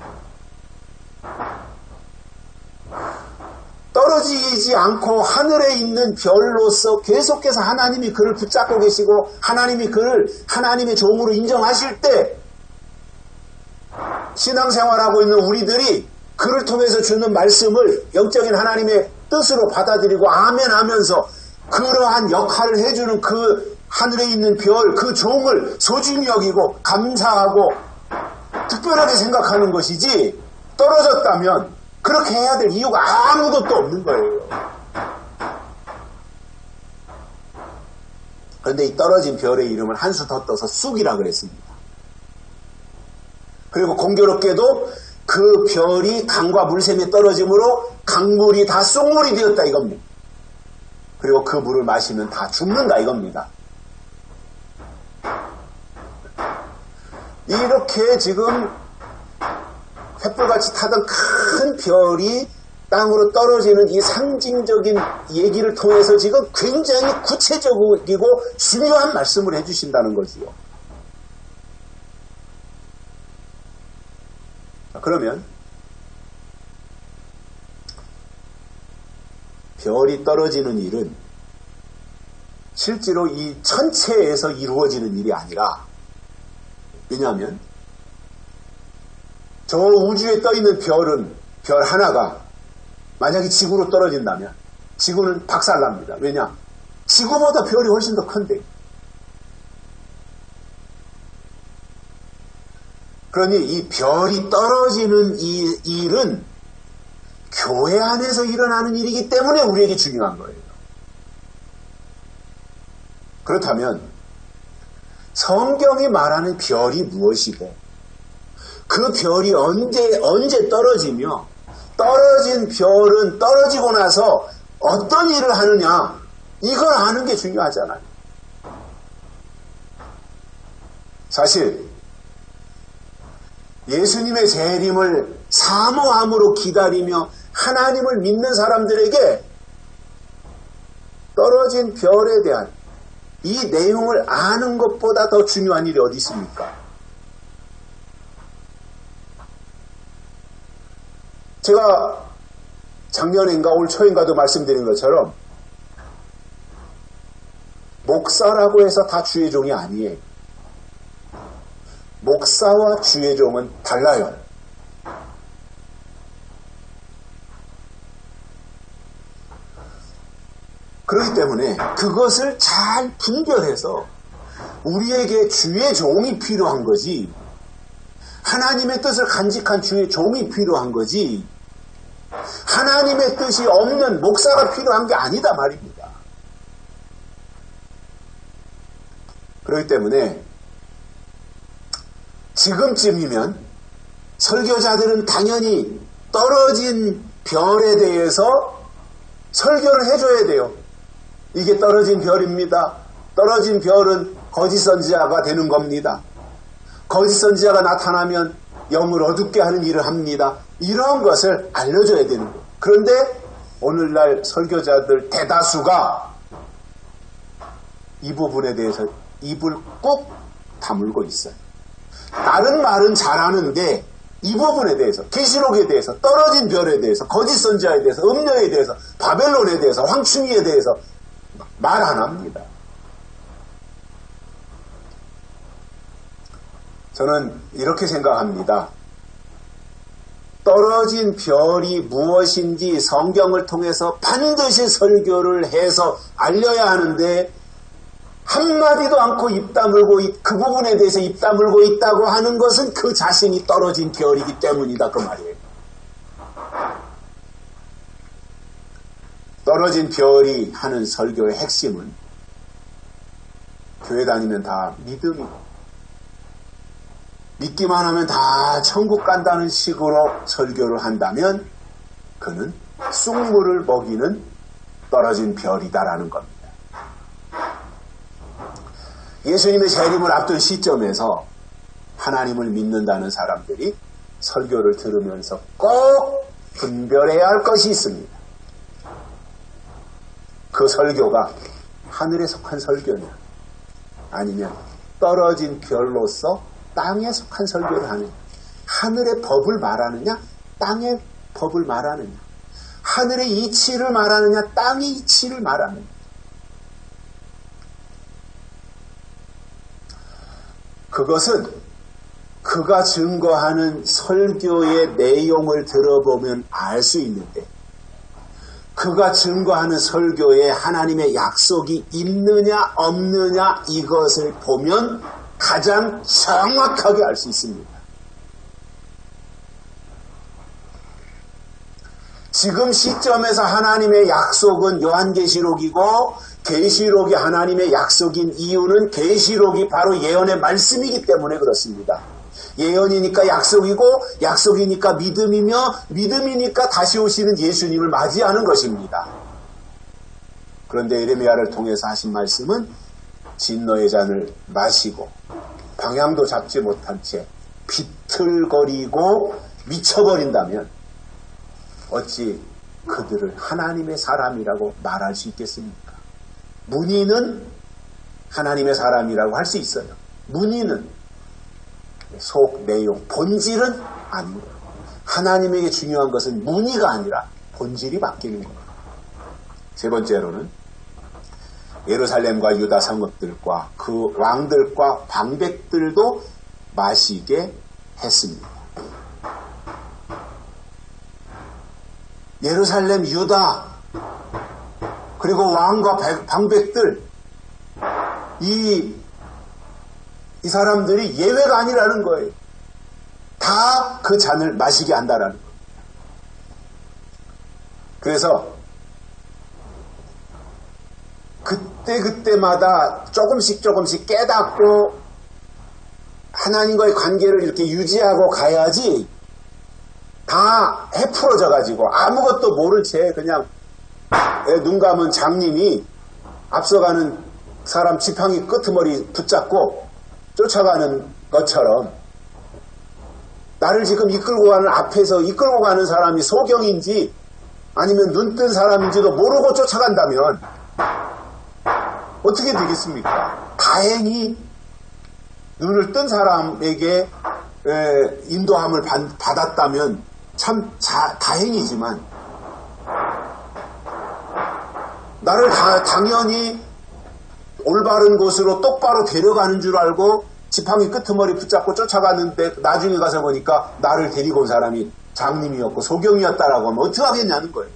떨어지지 않고 하늘에 있는 별로서 계속해서 하나님이 그를 붙잡고 계시고 하나님이 그를 하나님의 종으로 인정하실 때 신앙생활하고 있는 우리들이 그를 통해서 주는 말씀을 영적인 하나님의 뜻으로 받아들이고 아멘 하면서 그러한 역할을 해주는 그 하늘에 있는 별, 그 종을 소중히 여기고 감사하고 특별하게 생각하는 것이지, 떨어졌다면 그렇게 해야 될 이유가 아무것도 없는 거예요. 그런데 이 떨어진 별의 이름을 한 수 더 떠서 쑥이라 그랬습니다. 그리고 공교롭게도 그 별이 강과 물샘에 떨어짐으로 강물이 다 쑥물이 되었다 이겁니다. 그리고 그 물을 마시면 다 죽는다 이겁니다. 이렇게 지금 횃불같이 타던 큰 별이 땅으로 떨어지는 이 상징적인 얘기를 통해서 지금 굉장히 구체적이고 중요한 말씀을 해주신다는 거지요. 그러면 별이 떨어지는 일은 실제로 이 천체에서 이루어지는 일이 아니라, 왜냐하면 저 우주에 떠있는 별은, 별 하나가 만약에 지구로 떨어진다면 지구는 박살납니다. 왜냐? 지구보다 별이 훨씬 더 큰데. 그러니 이 별이 떨어지는 이 일은 교회 안에서 일어나는 일이기 때문에 우리에게 중요한 거예요. 그렇다면 성경이 말하는 별이 무엇이고, 그 별이 언제 떨어지며, 떨어진 별은 떨어지고 나서 어떤 일을 하느냐, 이걸 아는 게 중요하잖아요. 사실 예수님의 재림을 사모함으로 기다리며 하나님을 믿는 사람들에게 떨어진 별에 대한 이 내용을 아는 것보다 더 중요한 일이 어디 있습니까? 제가 작년인가 올 초인가도 말씀드린 것처럼 목사라고 해서 다 주의 종이 아니에요. 목사와 주의 종은 달라요. 그렇기 때문에 그것을 잘 분별해서 우리에게 주의 종이 필요한 거지, 하나님의 뜻을 간직한 주의 종이 필요한 거지, 하나님의 뜻이 없는 목사가 필요한 게 아니다 말입니다. 그렇기 때문에 지금쯤이면 설교자들은 당연히 떨어진 별에 대해서 설교를 해줘야 돼요. 이게 떨어진 별입니다. 떨어진 별은 거짓 선지자가 되는 겁니다. 거짓 선지자가 나타나면 영을 어둡게 하는 일을 합니다. 이런 것을 알려줘야 되는 거예요. 그런데 오늘날 설교자들 대다수가 이 부분에 대해서 입을 꼭 다물고 있어요. 다른 말은 잘하는데 이 부분에 대해서, 계시록에 대해서, 떨어진 별에 대해서, 거짓 선지자에 대해서, 음녀에 대해서, 바벨론에 대해서, 황충이에 대해서 말 안 합니다. 저는 이렇게 생각합니다. 떨어진 별이 무엇인지 성경을 통해서 반드시 설교를 해서 알려야 하는데, 한마디도 않고 입 다물고, 그 부분에 대해서 입 다물고 있다고 하는 것은 그 자신이 떨어진 별이기 때문이다, 그 말이에요. 떨어진 별이 하는 설교의 핵심은 교회 다니면 다 믿음이고, 믿기만 하면 다 천국 간다는 식으로 설교를 한다면 그는 쑥물을 먹이는 떨어진 별이다라는 겁니다. 예수님의 재림을 앞둔 시점에서 하나님을 믿는다는 사람들이 설교를 들으면서 꼭 분별해야 할 것이 있습니다. 그 설교가 하늘에 속한 설교냐 아니면 떨어진 별로서 땅에 속한 설교를 하느냐, 하늘의 법을 말하느냐 땅의 법을 말하느냐, 하늘의 이치를 말하느냐 땅의 이치를 말하느냐. 그것은 그가 증거하는 설교의 내용을 들어보면 알 수 있는데 그가 증거하는 설교에 하나님의 약속이 있느냐 없느냐 이것을 보면 가장 정확하게 알 수 있습니다. 지금 시점에서 하나님의 약속은 요한계시록이고 계시록이 하나님의 약속인 이유는 계시록이 바로 예언의 말씀이기 때문에 그렇습니다. 예언이니까 약속이고 약속이니까 믿음이며 믿음이니까 다시 오시는 예수님을 맞이하는 것입니다. 그런데 예레미야를 통해서 하신 말씀은 진노의 잔을 마시고 방향도 잡지 못한 채 비틀거리고 미쳐버린다면 어찌 그들을 하나님의 사람이라고 말할 수 있겠습니까? 문의는 하나님의 사람이라고 할 수 있어요. 문의는 속, 내용, 본질은 아닙니다. 하나님에게 중요한 것은 문의가 아니라 본질이 바뀌는 겁니다. 세 번째로는 예루살렘과 유다 성읍들과 그 왕들과 방백들도 마시게 했습니다. 예루살렘, 유다 그리고 왕과 방백들 이 사람들이 예외가 아니라는 거예요. 다 그 잔을 마시게 한다라는 거예요. 그래서 그때마다 조금씩 깨닫고 하나님과의 관계를 이렇게 유지하고 가야지 다 해풀어져 가지고 아무것도 모른 채 그냥 눈 감은 장님이 앞서가는 사람 지팡이 끄트머리 붙잡고 쫓아가는 것처럼 나를 지금 이끌고 가는 앞에서 이끌고 가는 사람이 소경인지 아니면 눈뜬 사람인지도 모르고 쫓아간다면 어떻게 되겠습니까? 다행히 눈을 뜬 사람에게 인도함을 받았다면 참 다행이지만 나를 당연히 올바른 곳으로 똑바로 데려가는 줄 알고 지팡이 끄트머리 붙잡고 쫓아갔는데 나중에 가서 보니까 나를 데리고 온 사람이 장님이었고 소경이었다라고 하면 어떻게 하겠냐는 거예요.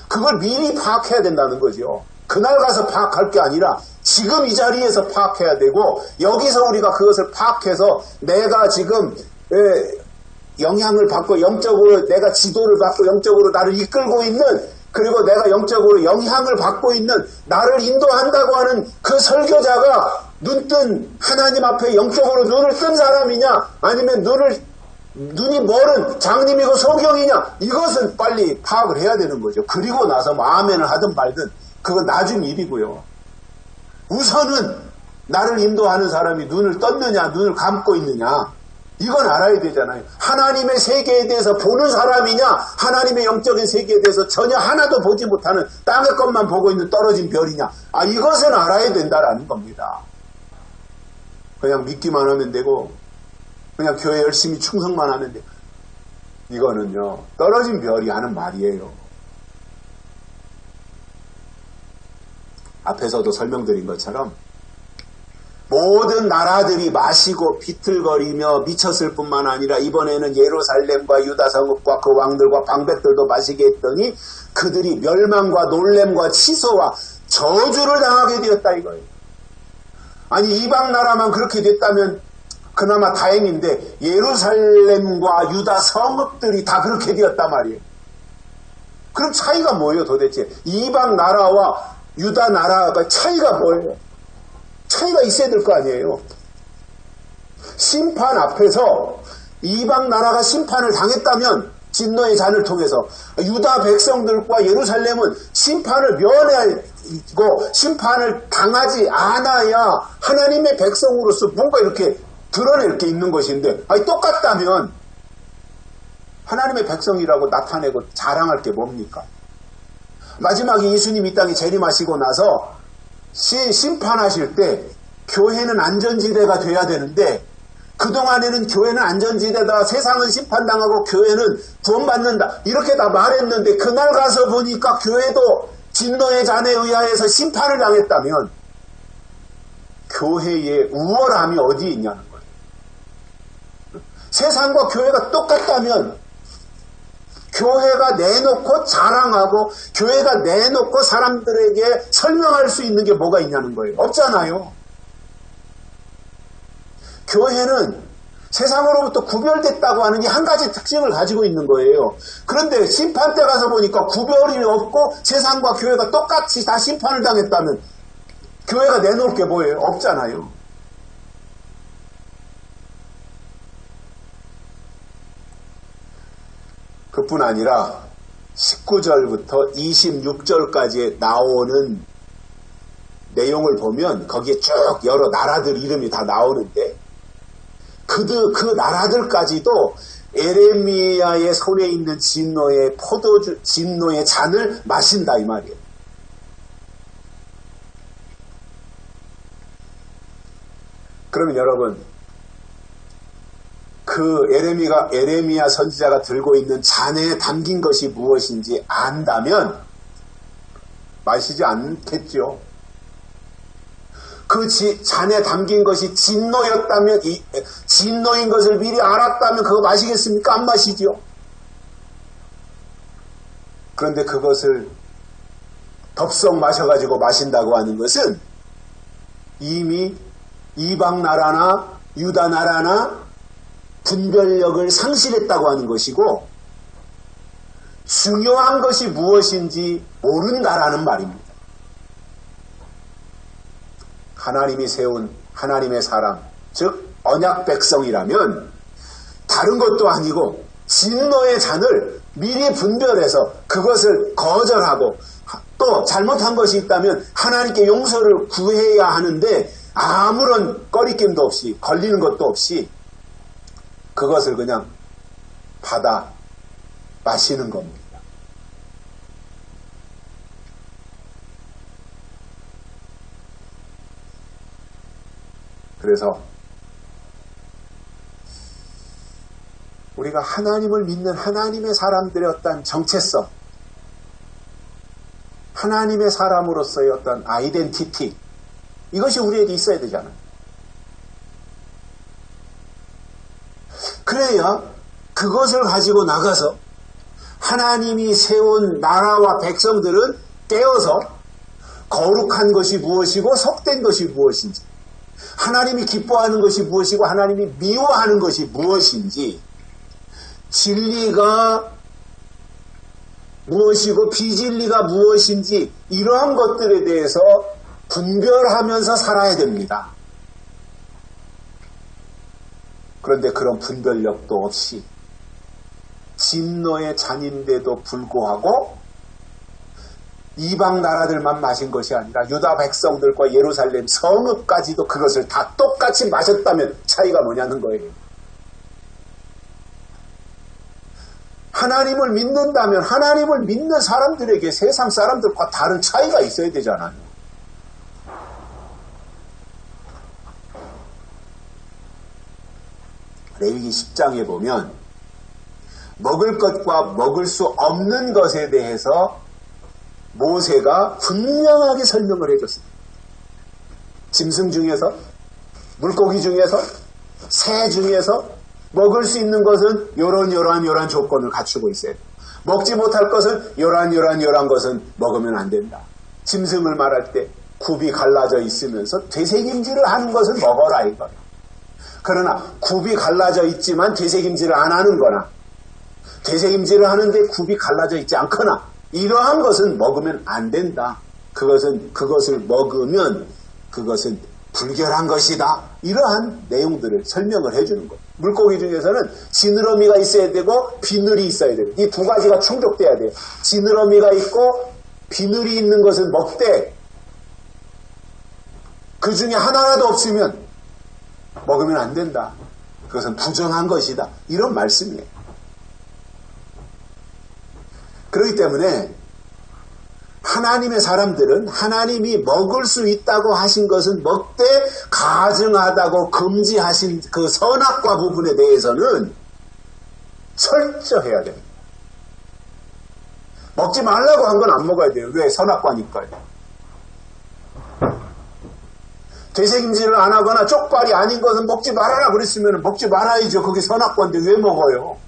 그걸 미리 파악해야 된다는 거죠. 그날 가서 파악할 게 아니라 지금 이 자리에서 파악해야 되고 여기서 우리가 그것을 파악해서 내가 지금 영향을 받고 영적으로 내가 지도를 받고 영적으로 나를 이끌고 있는 그리고 내가 영적으로 영향을 받고 있는 나를 인도한다고 하는 그 설교자가 눈뜬 하나님 앞에 영적으로 눈을 뜬 사람이냐 아니면 눈이 멀은 장님이고 소경이냐 이것은 빨리 파악을 해야 되는 거죠. 그리고 나서 뭐 아멘을 하든 말든 그건 나중 일이고요. 우선은 나를 인도하는 사람이 눈을 떴느냐 눈을 감고 있느냐 이건 알아야 되잖아요. 하나님의 세계에 대해서 보는 사람이냐 하나님의 영적인 세계에 대해서 전혀 하나도 보지 못하는 땅의 것만 보고 있는 떨어진 별이냐 이것은 알아야 된다라는 겁니다. 그냥 믿기만 하면 되고 그냥 교회 열심히 충성만 하면 되고 이거는요 떨어진 별이 하는 말이에요. 앞에서도 설명드린 것처럼 모든 나라들이 마시고 비틀거리며 미쳤을 뿐만 아니라 이번에는 예루살렘과 유다 성읍과 그 왕들과 방백들도 마시게 했더니 그들이 멸망과 놀램과 취소와 저주를 당하게 되었다 이거예요. 아니 이방 나라만 그렇게 됐다면 그나마 다행인데 예루살렘과 유다 성읍들이 다 그렇게 되었단 말이에요. 그럼 차이가 뭐예요 도대체? 이방 나라와 유다 나라가 차이가 뭐예요? 차이가 있어야 될 거 아니에요. 심판 앞에서 이방 나라가 심판을 당했다면 진노의 잔을 통해서 유다 백성들과 예루살렘은 심판을 면하고 심판을 당하지 않아야 하나님의 백성으로서 뭔가 이렇게 드러낼 게 있는 것인데, 아니 똑같다면 하나님의 백성이라고 나타내고 자랑할 게 뭡니까? 마지막에 예수님 이 땅에 재림하시고 나서 심판하실 때 교회는 안전지대가 돼야 되는데, 그동안에는 교회는 안전지대다, 세상은 심판당하고 교회는 구원받는다, 이렇게 다 말했는데 그날 가서 보니까 교회도 진노의 잔에 의하여서 심판을 당했다면 교회의 우월함이 어디에 있냐는 거예요. 세상과 교회가 똑같다면 교회가 내놓고 자랑하고 교회가 내놓고 사람들에게 설명할 수 있는 게 뭐가 있냐는 거예요. 없잖아요. 교회는 세상으로부터 구별됐다고 하는 게 한 가지 특징을 가지고 있는 거예요. 그런데 심판 때 가서 보니까 구별이 없고 세상과 교회가 똑같이 다 심판을 당했다면 교회가 내놓을 게 뭐예요? 없잖아요. 그뿐 아니라 19절부터 26절까지 나오는 내용을 보면 거기에 쭉 여러 나라들 이름이 다 나오는데, 그 나라들까지도 에레미야의 손에 있는 진노의 잔을 마신다 이 말이에요. 그러면 여러분, 그 에레미야 선지자가 들고 있는 잔에 담긴 것이 무엇인지 안다면 마시지 않겠죠. 그 잔에 담긴 것이 진노였다면, 진노인 것을 미리 알았다면 그거 마시겠습니까? 안 마시죠. 그런데 그것을 덥석 마셔가지고 마신다고 하는 것은 이미 이방 나라나 유다 나라나 분별력을 상실했다고 하는 것이고, 중요한 것이 무엇인지 모른다라는 말입니다. 하나님이 세운 하나님의 사람, 즉 언약 백성이라면 다른 것도 아니고 진노의 잔을 미리 분별해서 그것을 거절하고, 또 잘못한 것이 있다면 하나님께 용서를 구해야 하는데 아무런 꺼리낌도 없이, 걸리는 것도 없이 그것을 그냥 받아 마시는 겁니다. 그래서 우리가 하나님을 믿는 하나님의 사람들의 어떤 정체성, 하나님의 사람으로서의 어떤 아이덴티티, 이것이 우리에게 있어야 되잖아요. 그래야 그것을 가지고 나가서 하나님이 세운 나라와 백성들은 깨어서 거룩한 것이 무엇이고 속된 것이 무엇인지, 하나님이 기뻐하는 것이 무엇이고 하나님이 미워하는 것이 무엇인지, 진리가 무엇이고 비진리가 무엇인지, 이러한 것들에 대해서 분별하면서 살아야 됩니다. 그런데 그런 분별력도 없이 진노의 잔인데도 불구하고 이방 나라들만 마신 것이 아니라 유다 백성들과 예루살렘 성읍까지도 그것을 다 똑같이 마셨다면 차이가 뭐냐는 거예요. 하나님을 믿는다면 하나님을 믿는 사람들에게 세상 사람들과 다른 차이가 있어야 되잖아요. 레위기 10장에 보면 먹을 것과 먹을 수 없는 것에 대해서 모세가 분명하게 설명을 해줬습니다. 짐승 중에서, 물고기 중에서, 새 중에서 먹을 수 있는 것은 이러한 조건을 갖추고 있어야 돼요. 먹지 못할 것은 이러한 것은 먹으면 안 된다. 짐승을 말할 때 굽이 갈라져 있으면서 되새김질을 하는 것은 먹어라 이거예요. 그러나 굽이 갈라져 있지만 되새김질을 안 하는 거나, 되새김질을 하는데 굽이 갈라져 있지 않거나, 이러한 것은 먹으면 안 된다. 그것을 먹으면 그것은 불결한 것이다. 이러한 내용들을 설명을 해주는 거예요. 물고기 중에서는 지느러미가 있어야 되고 비늘이 있어야 돼요. 이 두 가지가 충족돼야 돼요. 지느러미가 있고 비늘이 있는 것은 먹되 그 중에 하나라도 없으면 먹으면 안 된다. 그것은 부정한 것이다. 이런 말씀이에요. 그렇기 때문에 하나님의 사람들은 하나님이 먹을 수 있다고 하신 것은 먹되 가증하다고 금지하신 그 선악과 부분에 대해서는 철저해야 됩니다. 먹지 말라고 한 건 안 먹어야 돼요. 왜? 선악과니까요. 되새김질을 안 하거나 쪽발이 아닌 것은 먹지 말아라 그랬으면 먹지 말아야죠. 그게 선악과인데 왜 먹어요?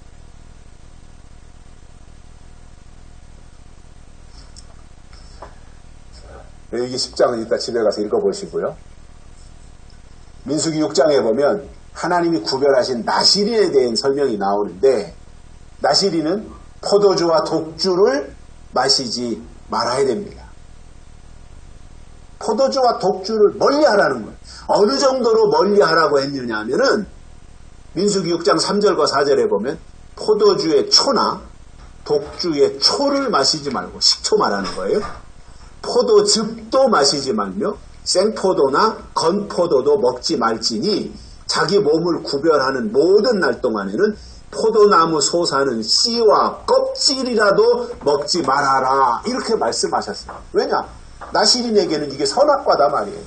여기 10장은 이따 집에 가서 읽어보시고요. 민수기 6장에 보면 하나님이 구별하신 나시린에 대한 설명이 나오는데 나시린은 포도주와 독주를 마시지 말아야 됩니다. 포도주와 독주를 멀리하라는 거예요. 어느 정도로 멀리하라고 했느냐 하면은 민수기 6장 3절과 4절에 보면 포도주의 초나 독주의 초를 마시지 말고 식초 말하는 거예요. 포도즙도 마시지 말며 생포도나 건포도도 먹지 말지니 자기 몸을 구별하는 모든 날 동안에는 포도나무 솟아는 씨와 껍질이라도 먹지 말아라. 이렇게 말씀하셨어요. 왜냐? 나시린에게는 이게 선악과다 말이에요.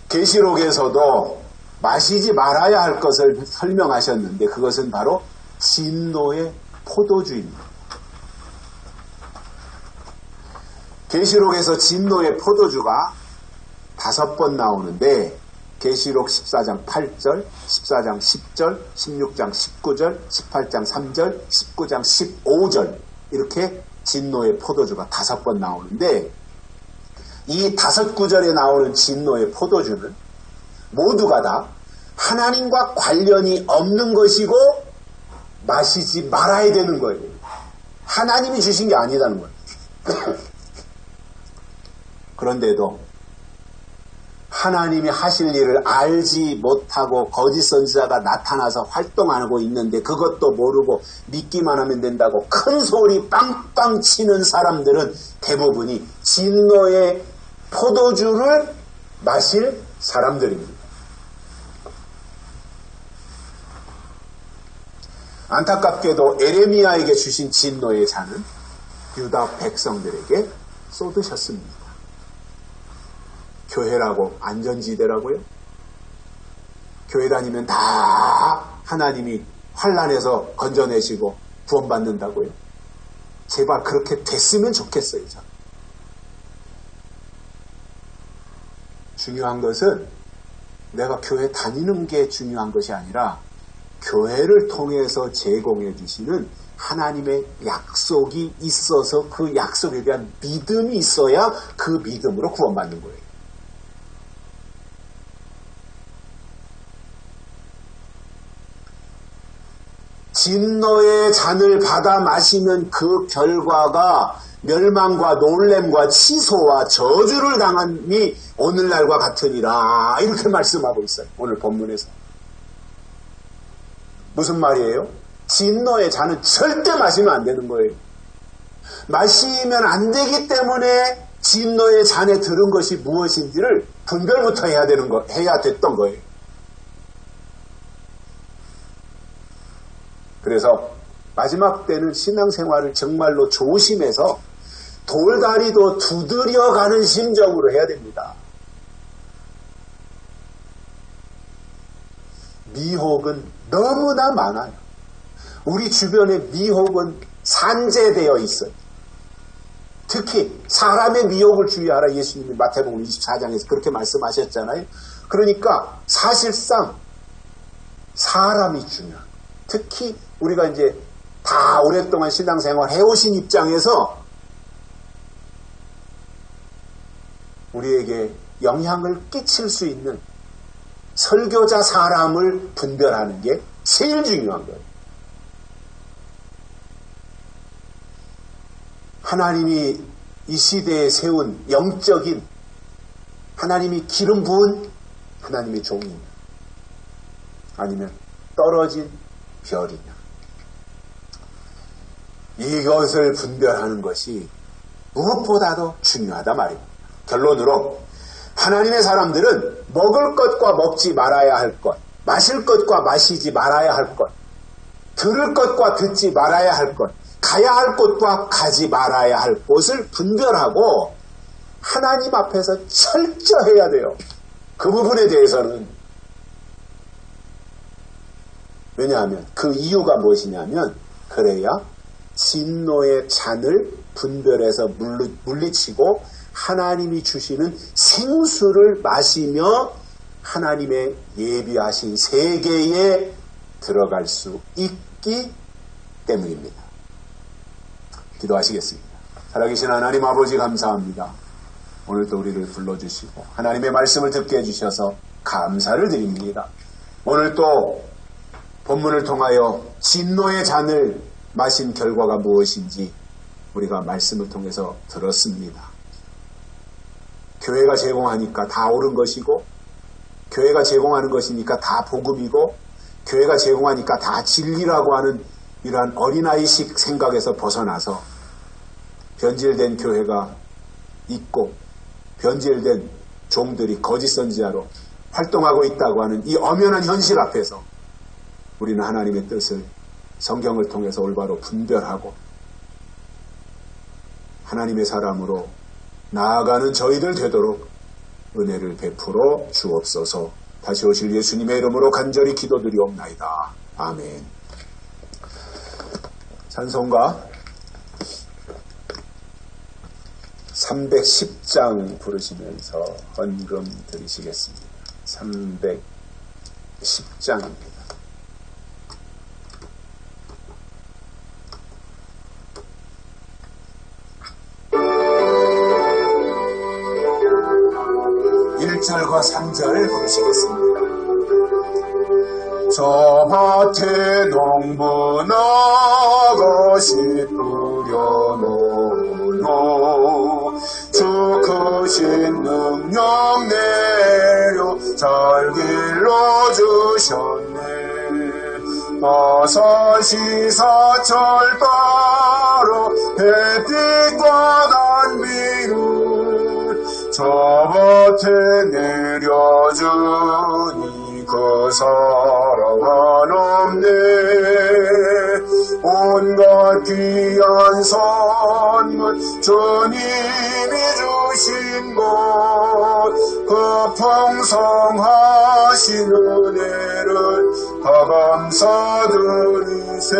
계시록에서도 마시지 말아야 할 것을 설명하셨는데 그것은 바로 진노의 포도주입니다. 계시록에서 진노의 포도주가 5번 나오는데 계시록 14장 8절, 14장 10절, 16장 19절, 18장 3절, 19장 15절 이렇게 진노의 포도주가 5번 나오는데 이 5구절에 나오는 진노의 포도주는 모두가 다 하나님과 관련이 없는 것이고 마시지 말아야 되는 거예요. 하나님이 주신 게 아니라는 거예요. 그런데도 하나님이 하실 일을 알지 못하고 거짓 선지자가 나타나서 활동하고 있는데 그것도 모르고 믿기만 하면 된다고 큰 소리 빵빵 치는 사람들은 대부분이 진노의 포도주를 마실 사람들입니다. 안타깝게도 에레미야에게 주신 진노의 잔은 유다 백성들에게 쏟으셨습니다. 교회라고 안전지대라고요? 교회 다니면 다 하나님이 환난에서 건져내시고 구원받는다고요? 제발 그렇게 됐으면 좋겠어요. 저는. 중요한 것은 내가 교회 다니는 게 중요한 것이 아니라 교회를 통해서 제공해 주시는 하나님의 약속이 있어서 그 약속에 대한 믿음이 있어야 그 믿음으로 구원받는 거예요. 진노의 잔을 받아 마시면 그 결과가 멸망과 놀램과 취소와 저주를 당함이 오늘날과 같으니라 이렇게 말씀하고 있어요. 오늘 본문에서. 무슨 말이에요? 진노의 잔은 절대 마시면 안 되는 거예요. 마시면 안 되기 때문에 진노의 잔에 들은 것이 무엇인지를 분별부터 해야 됐던 거예요. 그래서 마지막 때는 신앙생활을 정말로 조심해서 돌다리도 두드려가는 심정으로 해야 됩니다. 미혹은 너무나 많아요. 우리 주변에 미혹은 산재되어 있어요. 특히 사람의 미혹을 주의하라 예수님이 마태복음 24장에서 그렇게 말씀하셨잖아요. 그러니까 사실상 사람이 중요한 특히 우리가 이제 다 오랫동안 신앙생활 해오신 입장에서 우리에게 영향을 끼칠 수 있는 설교자 사람을 분별하는 게 제일 중요한 거예요. 하나님이 이 시대에 세운 영적인 하나님이 기름 부은 하나님의 종이냐, 아니면 떨어진 별이냐, 이것을 분별하는 것이 무엇보다도 중요하다 말입니다. 결론으로 하나님의 사람들은 먹을 것과 먹지 말아야 할 것, 마실 것과 마시지 말아야 할 것, 들을 것과 듣지 말아야 할 것, 가야 할 곳과 가지 말아야 할 곳을 분별하고 하나님 앞에서 철저해야 돼요. 그 부분에 대해서는. 왜냐하면 그 이유가 무엇이냐면, 그래야 진노의 잔을 분별해서 물리치고 하나님이 주시는 생수를 마시며 하나님의 예비하신 세계에 들어갈 수 있기 때문입니다. 기도하시겠습니다. 살아계신 하나님 아버지, 감사합니다. 오늘도 우리를 불러주시고 하나님의 말씀을 듣게 해주셔서 감사를 드립니다. 오늘 또 본문을 통하여 진노의 잔을 마신 결과가 무엇인지 우리가 말씀을 통해서 들었습니다. 교회가 제공하니까 다 옳은 것이고, 교회가 제공하는 것이니까 다 복음이고, 교회가 제공하니까 다 진리라고 하는 이러한 어린아이식 생각에서 벗어나서 변질된 교회가 있고 변질된 종들이 거짓 선지자로 활동하고 있다고 하는 이 엄연한 현실 앞에서 우리는 하나님의 뜻을 성경을 통해서 올바로 분별하고 하나님의 사람으로 나아가는 저희들 되도록 은혜를 베풀어 주옵소서. 다시 오실 예수님의 이름으로 간절히 기도드리옵나이다. 아멘. 찬송가 310장 부르시면서 헌금 드리시겠습니다. 310장입니다. (1절과) (3절) 부르시겠습니다. 저 밭에 농부 나가시 뿌려놓노 주 크신 능력 내려 잘 길러주셨네. 아사시 사철 따라 햇빛과 단비를 저 밭에 내려주니 그 사랑 한없네. 온갖 귀한 선물 주님이 주신 것 그 풍성하신 은혜를 다 감사드리세.